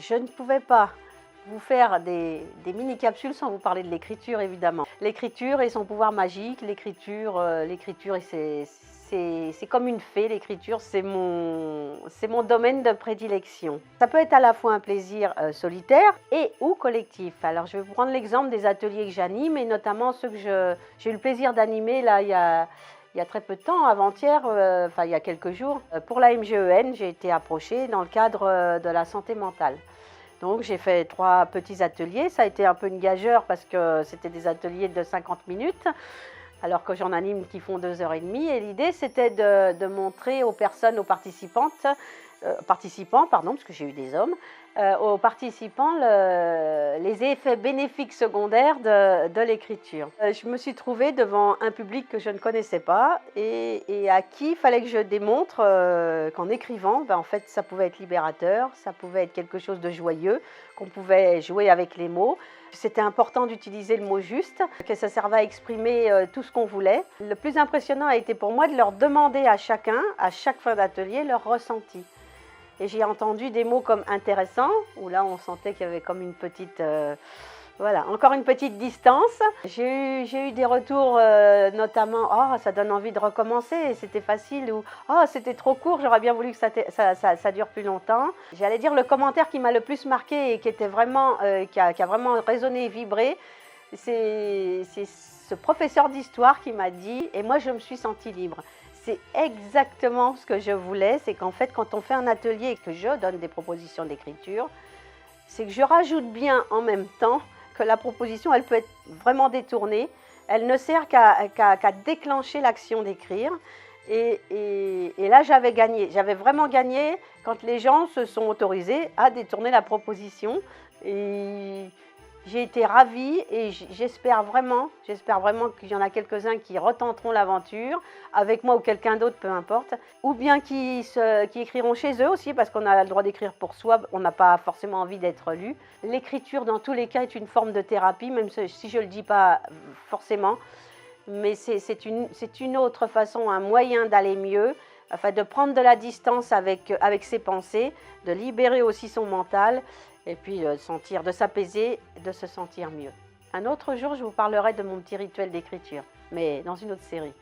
Je ne pouvais pas vous faire des mini-capsules sans vous parler de l'écriture, évidemment. L'écriture et son pouvoir magique, l'écriture, c'est comme une fée, l'écriture, c'est mon domaine de prédilection. Ça peut être à la fois un plaisir solitaire et ou collectif. Alors, je vais vous prendre l'exemple des ateliers que j'anime et notamment ceux que j'ai eu le plaisir d'animer là, il y a très peu de temps, avant-hier, enfin il y a quelques jours. Pour la MGEN, j'ai été approchée dans le cadre de la santé mentale. Donc j'ai fait 3 petits ateliers, ça a été un peu une gageure parce que c'était des ateliers de 50 minutes, alors que j'en anime qui font 2h30 et l'idée c'était de montrer aux personnes, aux participants, parce que j'ai eu des hommes, aux participants les effets bénéfiques secondaires de l'écriture. Je me suis trouvée devant un public que je ne connaissais pas et à qui il fallait que je démontre qu'en écrivant, en fait, ça pouvait être libérateur, ça pouvait être quelque chose de joyeux, qu'on pouvait jouer avec les mots. C'était important d'utiliser le mot juste, que ça servait à exprimer tout ce qu'on voulait. Le plus impressionnant a été pour moi de leur demander à chacun, à chaque fin d'atelier, leur ressenti. Et j'ai entendu des mots comme intéressant, où là on sentait qu'il y avait comme une petite, voilà, encore une petite distance. J'ai eu des retours notamment, oh ça donne envie de recommencer, c'était facile, ou oh c'était trop court, j'aurais bien voulu que ça dure plus longtemps. J'allais dire le commentaire qui m'a le plus marqué et qui était vraiment, qui a vraiment résonné et vibré, c'est ce professeur d'histoire qui m'a dit, et moi je me suis sentie libre. C'est exactement ce que je voulais, c'est qu'en fait, quand on fait un atelier et que je donne des propositions d'écriture, c'est que je rajoute bien en même temps que la proposition, elle peut être vraiment détournée. Elle ne sert qu'à déclencher l'action d'écrire. Et là, j'avais gagné. J'avais vraiment gagné quand les gens se sont autorisés à détourner la proposition. Et j'ai été ravie et j'espère vraiment qu'il y en a quelques-uns qui retenteront l'aventure, avec moi ou quelqu'un d'autre, peu importe, ou bien qui écriront chez eux aussi, parce qu'on a le droit d'écrire pour soi, on n'a pas forcément envie d'être lu. L'écriture, dans tous les cas, est une forme de thérapie, même si je ne le dis pas forcément, mais c'est une autre façon, un moyen d'aller mieux, enfin de prendre de la distance avec ses pensées, de libérer aussi son mental, et puis de s'apaiser, de se sentir mieux. Un autre jour, je vous parlerai de mon petit rituel d'écriture, mais dans une autre série.